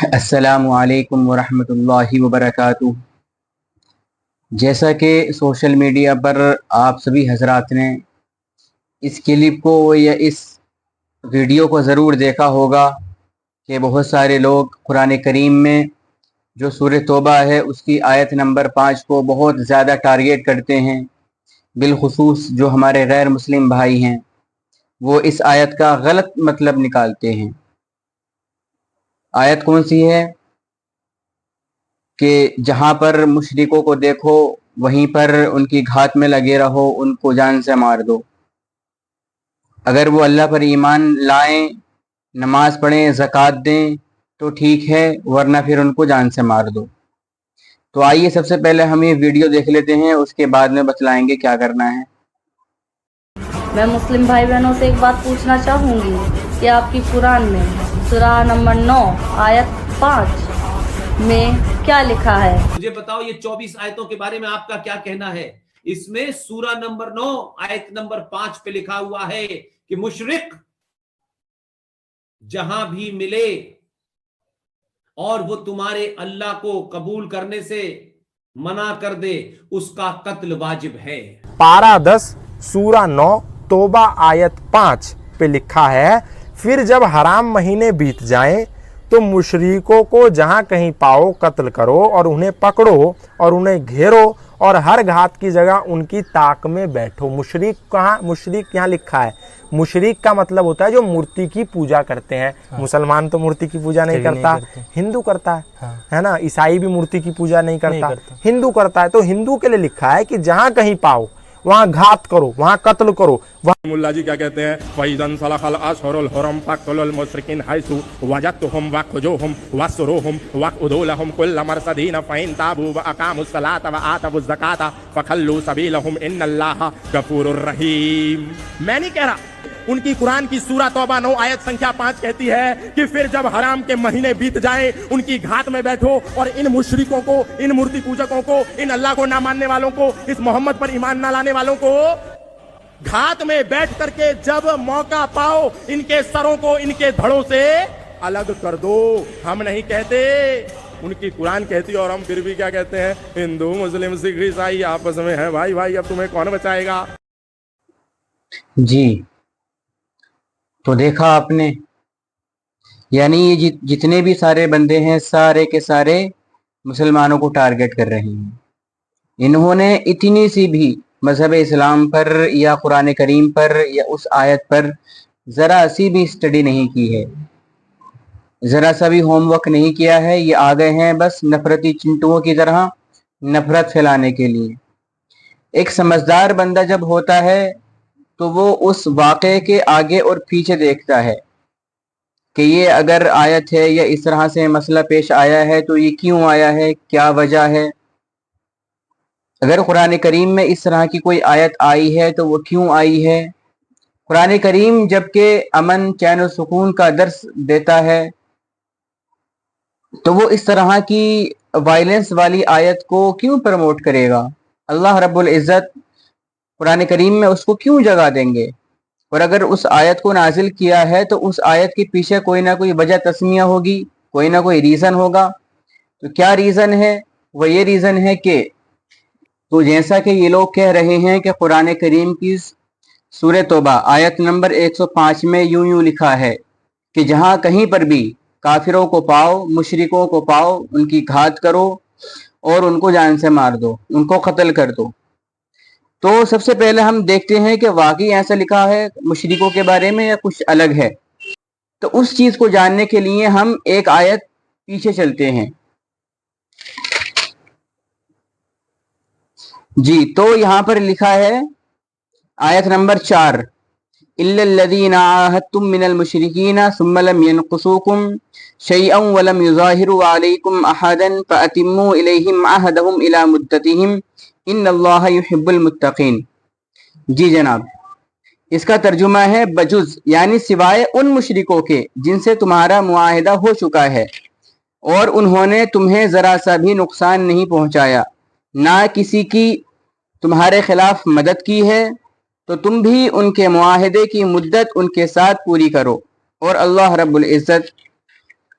السلام علیکم ورحمۃ اللہ وبرکاتہ۔ جیسا کہ سوشل میڈیا پر آپ سبھی حضرات نے اس کلپ کو یا اس ویڈیو کو ضرور دیکھا ہوگا کہ بہت سارے لوگ قرآن کریم میں جو سورہ توبہ ہے اس کی آیت نمبر 5 کو بہت زیادہ ٹارگیٹ کرتے ہیں، بالخصوص جو ہمارے غیر مسلم بھائی ہیں وہ اس آیت کا غلط مطلب نکالتے ہیں۔ آیت کون سی ہے کہ جہاں پر مشرکوں کو دیکھو وہیں پر ان کی گھات میں لگے رہو، ان کو جان سے مار دو۔ اگر وہ اللہ پر ایمان لائیں، نماز پڑھیں، زکوٰۃ دیں تو ٹھیک ہے، ورنہ پھر ان کو جان سے مار دو۔ تو آئیے سب سے پہلے ہم یہ ویڈیو دیکھ لیتے ہیں، اس کے بعد میں بتلائیں گے کیا کرنا ہے۔ میں مسلم بھائی بہنوں سے ایک بات پوچھنا چاہوں گی کہ آپ کی قرآن میں سورہ نمبر 9 آیت 5 میں کیا لکھا ہے؟ مجھے بتاؤ یہ 24 آیتوں کے بارے میں آپ کا کیا کہنا ہے؟ اس میں سورہ نمبر 9 آیت نمبر 5 پہ لکھا ہوا ہے کہ مشرک جہاں بھی ملے اور وہ تمہارے اللہ کو قبول کرنے سے منع کر دے اس کا قتل واجب ہے۔ پارہ 10 سورہ 9 توبہ آیت 5 پہ لکھا ہے، پھر جب حرام مہینے بیت جائیں تو مشرکوں کو جہاں کہیں پاؤ قتل کرو اور انہیں پکڑو اور انہیں گھیرو اور ہر گھات کی جگہ ان کی طاق میں بیٹھو۔ مشرک کہاں؟ مشرک یہاں لکھا ہے۔ مشرک کا مطلب ہوتا ہے جو مورتی کی پوجا کرتے ہیں۔ مسلمان تو مورتی کی پوجا نہیں کرتا، ہندو کرتا ہے نا، عیسائی بھی مورتی کی پوجا نہیں کرتا، ہندو کرتا ہے۔ تو ہندو کے لیے لکھا ہے کہ جہاں کہیں پاؤ وہاں گھات کرو، وہاں قتل کرو۔ ملا جی کیا کہتے ہیں؟ وَإِذَا انْسَلَخَ الْأَشْهُرُ الْحُرُمُ فَاقْتُلُوا الْمُشْرِكِينَ حَيْثُ وَجَدتُّمُوهُمْ وَاخْرُجُوهُمْ وَاحْصُرُوهُمْ وَاقْعُدُوا لَهُمْ كُلَّ مَرْصَدٍ فَإِنْ تَابُوا وَأَقَامُوا الصَّلَاةَ وَآتَوُا الزَّكَاةَ فَخَلُّوا سَبِيلَهُمْ إِنَّ اللَّهَ غَفُورٌ رَحِيمٌ۔ میں نہیں کہہ رہا، ان کی قرآن کی سورہ توبہ 9 آیت سنکھیا 5 کہتی ہے کہ پھر جب حرام کے مہینے بیت جائیں ان کی گھات میں بیٹھو اور ان مشرکوں کو، ان مورتی پوجکوں کو، ان اللہ کو نہ ماننے والوں کو، اس محمد پر ایمان نہ لانے والوں کو گھات میں بیٹھ کر کے جب موقع پاؤ ان کے سروں کو ان کے دھڑوں سے الگ کر دو۔ ہم نہیں کہتے، ان کی قرآن کہتی، اور ہم پھر بھی کیا کہتے ہیں؟ ہندو مسلم سکھ عیسائی آپس میں ہیں بھائی بھائی، اب تمہیں کون بچائے گا؟ جی تو دیکھا آپ نے، یعنی یہ جتنے بھی سارے بندے ہیں سارے کے سارے مسلمانوں کو ٹارگٹ کر رہے ہیں۔ انہوں نے اتنی سی بھی مذہب اسلام پر یا قرآن کریم پر یا اس آیت پر ذرا سی بھی اسٹڈی نہیں کی ہے، ذرا سا بھی ہوم ورک نہیں کیا ہے۔ یہ آ گئے ہیں بس نفرتی چنٹوؤں کی طرح نفرت پھیلانے کے لیے۔ ایک سمجھدار بندہ جب ہوتا ہے تو وہ اس واقعے کے آگے اور پیچھے دیکھتا ہے کہ یہ اگر آیت ہے یا اس طرح سے مسئلہ پیش آیا ہے تو یہ کیوں آیا ہے، کیا وجہ ہے۔ اگر قرآن کریم میں اس طرح کی کوئی آیت آئی ہے تو وہ کیوں آئی ہے۔ قرآن کریم جبکہ امن، چین و سکون کا درس دیتا ہے تو وہ اس طرح کی وائلنس والی آیت کو کیوں پروموٹ کرے گا؟ اللہ رب العزت قرآن کریم میں اس کو کیوں جگہ دیں گے؟ اور اگر اس آیت کو نازل کیا ہے تو اس آیت کے پیچھے کوئی نہ کوئی وجہ تسمیہ ہوگی، کوئی نہ کوئی ریزن ہوگا۔ تو کیا ریزن ہے؟ وہ یہ ریزن ہے کہ تو جیسا کہ یہ لوگ کہہ رہے ہیں کہ قرآن کریم کی سورہ توبہ آیت نمبر 105 میں یوں لکھا ہے کہ جہاں کہیں پر بھی کافروں کو پاؤ، مشرکوں کو پاؤ، ان کی گھات کرو اور ان کو جان سے مار دو، ان کو قتل کر دو۔ تو سب سے پہلے ہم دیکھتے ہیں کہ واقعی ایسا لکھا ہے مشرکوں کے بارے میں یا کچھ الگ ہے۔ تو اس چیز کو جاننے کے لیے ہم ایک آیت پیچھے چلتے ہیں۔ جی تو یہاں پر لکھا ہے آیت نمبر 4، إِلَّا الَّذِينَ عَاهَدتُّم مِّنَ الْمُشْرِكِينَ ثُمَّ لَمْ يَنْقُصُوكُمْ شَيْئًا وَلَمْ يُظَاهِرُوا عَلَيْكُمْ أَحَدًا فَأَتِمُّوا إِلَيْهِمْ عَهْدَهُمْ إِلَى مُدَّتِهِمْ إِنَّ اللَّهَ يُحِبُّ الْمُتَّقِينَ۔ جی جناب، اس کا ترجمہ ہے بجز، یعنی سوائے ان مشرکوں کے جن سے تمہارا معاہدہ ہو چکا ہے اور انہوں نے تمہیں ذرا سا بھی نقصان نہیں پہنچایا، نہ کسی کی تمہارے خلاف مدد کی ہے، تو تم بھی ان کے معاہدے کی مدت ان کے ساتھ پوری کرو، اور اللہ رب العزت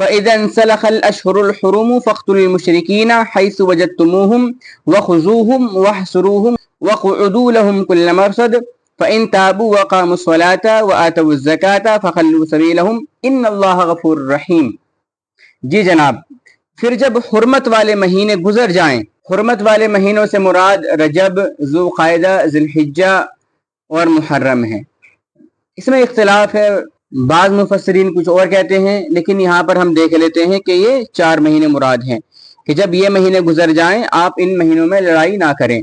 فَإِذَا انْسَلَخَ الْأَشْهُرُ الْحُرُمُ فَاقْتُلُوا الْمُشْرِكِينَ حَيْثُ وَجَدتُّمُوهُمْ وَخُذُوهُمْ وَاحْصُرُوهُمْ وَاقْعُدُوا لَهُمْ كُلَّ مَرْصَدٍ فَإِنْ تَابُوا وَأَقَامُوا الصَّلَاةَ وَآتَوُا الزَّكَاةَ فَخَلُّوا سَبِيلَهُمْ إِنَّ اللَّهَ غَفُورٌ رَحِيمٌ۔ جی جناب، پھر جب حرمت والے مہینے گزر جائیں، حرمت والے مہینوں سے مراد رجب، ذوالقعدہ، ذی الحجہ اور محرم ہے۔ اس میں اختلاف ہے، بعض مفسرین کچھ اور کہتے ہیں، لیکن یہاں پر ہم دیکھ لیتے ہیں کہ یہ 4 مہینے مراد ہیں کہ جب یہ مہینے گزر جائیں آپ ان مہینوں میں لڑائی نہ کریں،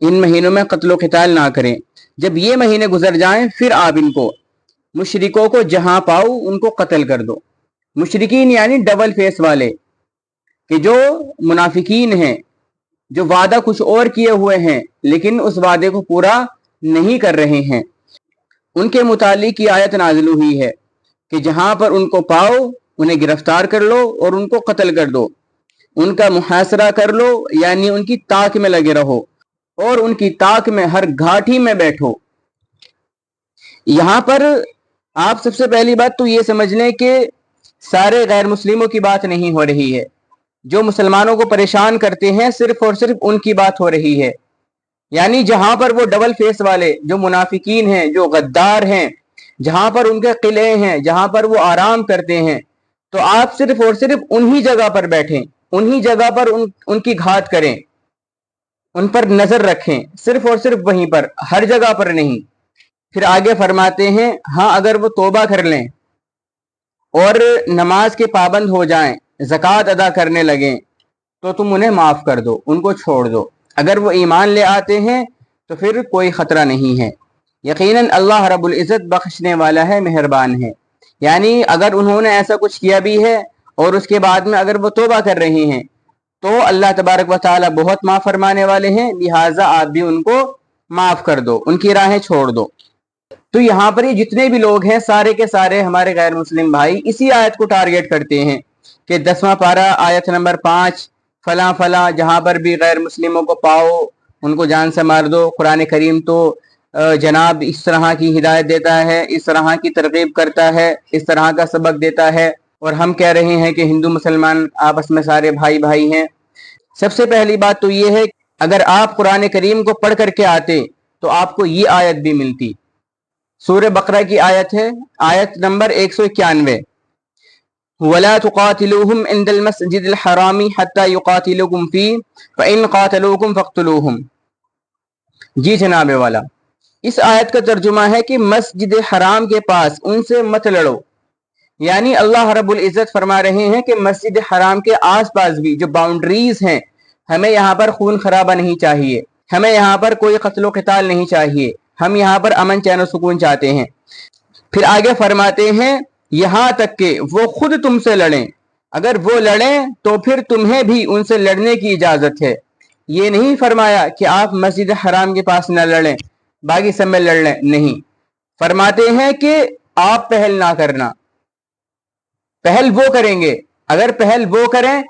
ان مہینوں میں قتل و قتال نہ کریں۔ جب یہ مہینے گزر جائیں پھر آپ ان کو، مشرکوں کو جہاں پاؤ ان کو قتل کر دو۔ مشرکین یعنی ڈبل فیس والے، کہ جو منافقین ہیں، جو وعدہ کچھ اور کیے ہوئے ہیں لیکن اس وعدے کو پورا نہیں کر رہے ہیں، ان کے متعلق یہ آیت نازل ہوئی ہے کہ جہاں پر ان کو پاؤ انہیں گرفتار کر لو اور ان کو قتل کر دو، ان کا محاصرہ کر لو، یعنی ان کی تاک میں لگے رہو اور ان کی تاک میں ہر گھاٹی میں بیٹھو۔ یہاں پر آپ سب سے پہلی بات تو یہ سمجھ لیں کہ سارے غیر مسلموں کی بات نہیں ہو رہی ہے، جو مسلمانوں کو پریشان کرتے ہیں صرف اور صرف ان کی بات ہو رہی ہے، یعنی جہاں پر وہ ڈبل فیس والے، جو منافقین ہیں، جو غدار ہیں، جہاں پر ان کے قلعے ہیں، جہاں پر وہ آرام کرتے ہیں، تو آپ صرف اور صرف انہی جگہ پر بیٹھیں، انہی جگہ پر ان کی گھات کریں، ان پر نظر رکھیں، صرف اور صرف وہیں پر، ہر جگہ پر نہیں۔ پھر آگے فرماتے ہیں ہاں اگر وہ توبہ کر لیں اور نماز کے پابند ہو جائیں، زکوٰۃ ادا کرنے لگیں، تو تم انہیں معاف کر دو، ان کو چھوڑ دو۔ اگر وہ ایمان لے آتے ہیں تو پھر کوئی خطرہ نہیں ہے، یقیناً اللہ رب العزت بخشنے والا ہے، مہربان ہے۔ یعنی اگر انہوں نے ایسا کچھ کیا بھی ہے اور اس کے بعد میں اگر وہ توبہ کر رہے ہیں تو اللہ تبارک و تعالی بہت معاف فرمانے والے ہیں، لہٰذا آپ بھی ان کو معاف کر دو، ان کی راہیں چھوڑ دو۔ تو یہاں پر یہ جتنے بھی لوگ ہیں سارے کے سارے ہمارے غیر مسلم بھائی اسی آیت کو ٹارگٹ کرتے ہیں کہ 10واں پارہ آیت نمبر 5 فلاں فلاں، جہاں پر بھی غیر مسلموں کو پاؤ ان کو جان سے مار دو۔ قرآن کریم تو جناب اس طرح کی ہدایت دیتا ہے، اس طرح کی ترغیب کرتا ہے، اس طرح کا سبق دیتا ہے، اور ہم کہہ رہے ہیں کہ ہندو مسلمان آپس میں سارے بھائی بھائی ہیں۔ سب سے پہلی بات تو یہ ہے اگر آپ قرآن کریم کو پڑھ کر کے آتے تو آپ کو یہ آیت بھی ملتی۔ سورہ بقرہ کی آیت ہے، آیت نمبر 191، وَلَا تُقَاتِلُوهُمْ عِنْدَ الْمَسْجِدِ الْحَرَامِ حَتَّى يُقَاتِلُوكُمْ فِيهِ فَإِنْ قَاتَلُوكُمْ فَاقْتُلُوهُمْ۔ جی جناب والا، اس آیت کا ترجمہ ہے کہ مسجد حرام کے پاس ان سے مت لڑو، یعنی اللہ رب العزت فرما رہے ہیں کہ مسجد حرام کے آس پاس بھی جو باؤنڈریز ہیں، ہمیں یہاں پر خون خرابہ نہیں چاہیے، ہمیں یہاں پر کوئی قتل و قتال نہیں چاہیے، ہم یہاں پر امن چین و سکون چاہتے ہیں۔ پھر آگے فرماتے ہیں یہاں تک کہ وہ خود تم سے لڑیں، اگر وہ لڑیں تو پھر تمہیں بھی ان سے لڑنے کی اجازت ہے۔ یہ نہیں فرمایا کہ آپ مسجد حرام کے پاس نہ لڑیں، باقی سب میں لڑ لیں، نہیں، فرماتے ہیں کہ آپ پہل نہ کرنا، پہل وہ کریں گے، اگر پہل وہ کریں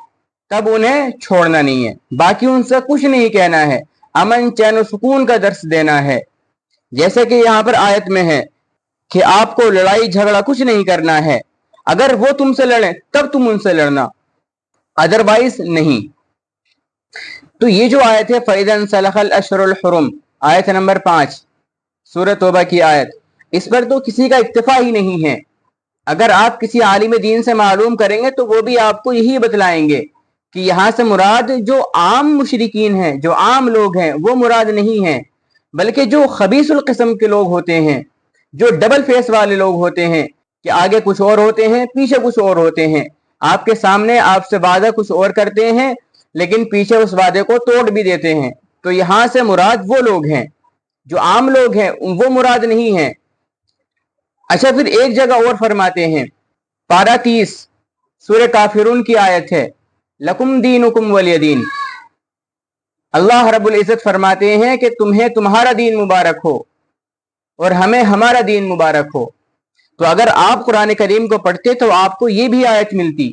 تب انہیں چھوڑنا نہیں ہے، باقی ان سے کچھ نہیں کہنا ہے، امن چین و سکون کا درس دینا ہے۔ جیسے کہ یہاں پر آیت میں ہے کہ آپ کو لڑائی جھگڑا کچھ نہیں کرنا ہے، اگر وہ تم سے لڑیں تب تم ان سے لڑنا، ادروائز نہیں۔ تو یہ جو آیت ہے فَإِذَا انْسَلَخَ الْأَشْهُرُ الْحُرُمُ، آیت نمبر 5 سورہ توبہ کی آیت، اس پر تو کسی کا اکتفا ہی نہیں ہے۔ اگر آپ کسی عالم دین سے معلوم کریں گے تو وہ بھی آپ کو یہی بتلائیں گے کہ یہاں سے مراد جو عام مشرکین ہیں، جو عام لوگ ہیں، وہ مراد نہیں ہیں، بلکہ جو خبیث القسم کے لوگ ہوتے ہیں، جو ڈبل فیس والے لوگ ہوتے ہیں کہ آگے کچھ اور ہوتے ہیں پیچھے کچھ اور ہوتے ہیں، آپ کے سامنے آپ سے وعدہ کچھ اور کرتے ہیں لیکن پیچھے اس وعدے کو توڑ بھی دیتے ہیں۔ تو یہاں سے مراد وہ لوگ ہیں، جو عام لوگ ہیں وہ مراد نہیں ہیں۔ اچھا، پھر ایک جگہ اور فرماتے ہیں، پارہ 30 سورہ کافرون کی آیت ہے، لکم دینکم ولی دین، اللہ رب العزت فرماتے ہیں کہ تمہیں تمہارا دین مبارک ہو اور ہمیں ہمارا دین مبارک ہو۔ تو اگر آپ قرآن کریم کو پڑھتے تو آپ کو یہ بھی آیت ملتی۔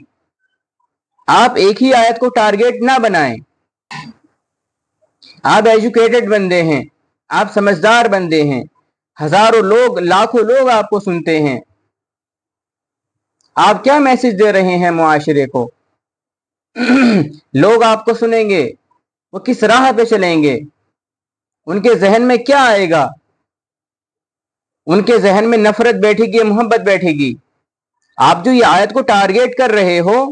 آپ ایک ہی آیت کو ٹارگیٹ نہ بنائیں، آپ ایجوکیٹڈ بندے ہیں، آپ سمجھدار بندے ہیں، ہزاروں لوگ لاکھوں لوگ آپ کو سنتے ہیں، آپ کیا میسج دے رہے ہیں معاشرے کو؟ لوگ آپ کو سنیں گے، وہ کس راہ پہ چلیں گے، ان کے ذہن میں کیا آئے گا؟ ان کے ذہن میں نفرت بیٹھے گی، محبت بیٹھے گی۔ آپ جو یہ آیت کو ٹارگیٹ کر رہے ہو،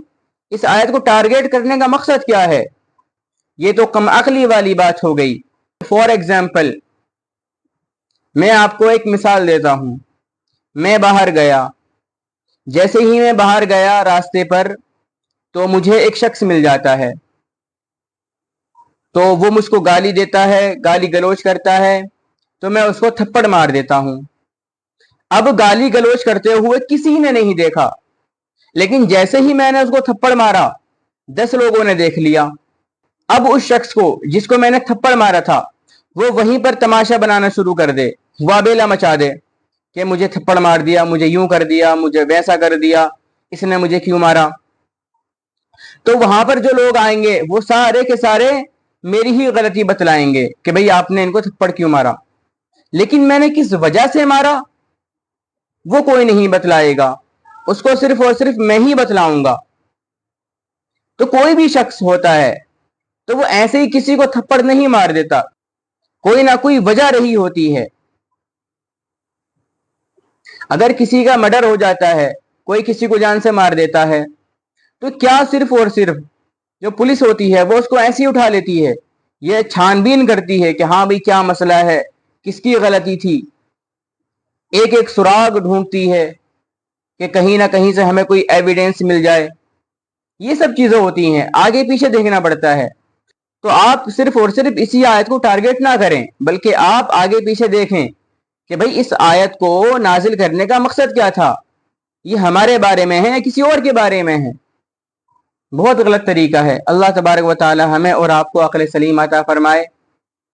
اس آیت کو ٹارگیٹ کرنے کا مقصد کیا ہے؟ یہ تو کم عقلی والی بات ہو گئی۔ فار ایگزامپل، میں آپ کو ایک مثال دیتا ہوں۔ میں باہر گیا، جیسے ہی میں باہر گیا راستے پر تو مجھے ایک شخص مل جاتا ہے، تو وہ مجھ کو گالی دیتا ہے، گالی گلوچ کرتا ہے، تو میں اس کو تھپڑ مار دیتا ہوں۔ اب گالی گلوچ کرتے ہوئے کسی نے نہیں دیکھا، لیکن جیسے ہی میں نے اس کو تھپڑ مارا 10 لوگوں نے دیکھ لیا۔ اب اس شخص کو جس کو میں نے تھپڑ مارا تھا وہ وہیں پر تماشا بنانا شروع کر دے، وابیلا مچا دے کہ مجھے تھپڑ مار دیا، مجھے یوں کر دیا، مجھے ویسا کر دیا، اس نے مجھے کیوں مارا۔ تو وہاں پر جو لوگ آئیں گے وہ سارے کے سارے میری ہی غلطی بتلائیں گے کہ بھئی آپ نے ان کو تھپڑ کیوں مارا، لیکن میں نے کس وجہ سے مارا وہ کوئی نہیں بتلائے گا، اس کو صرف اور صرف میں ہی بتلاؤں گا۔ تو کوئی بھی شخص ہوتا ہے تو وہ ایسے ہی کسی کو تھپڑ نہیں مار دیتا، کوئی نہ کوئی وجہ رہی ہوتی ہے۔ اگر کسی کا مرڈر ہو جاتا ہے، کوئی کسی کو جان سے مار دیتا ہے، تو کیا صرف اور صرف جو پولیس ہوتی ہے وہ اس کو ایسی اٹھا لیتی ہے؟ یہ چھان بین کرتی ہے کہ ہاں بھئی کیا مسئلہ ہے، کس کی غلطی تھی، ایک ایک سراغ ڈھونڈتی ہے کہ کہیں نہ کہیں سے ہمیں کوئی ایویڈنس مل جائے۔ یہ سب چیزیں ہوتی ہیں، آگے پیچھے دیکھنا پڑتا ہے۔ تو آپ صرف اور صرف اسی آیت کو ٹارگیٹ نہ کریں، بلکہ آپ آگے پیچھے دیکھیں کہ بھئی اس آیت کو نازل کرنے کا مقصد کیا تھا، یہ ہمارے بارے میں ہے یا کسی اور کے بارے میں ہے۔ بہت غلط طریقہ ہے۔ اللہ تبارک و تعالی ہمیں اور آپ کو عقل سلیم عطا فرمائے۔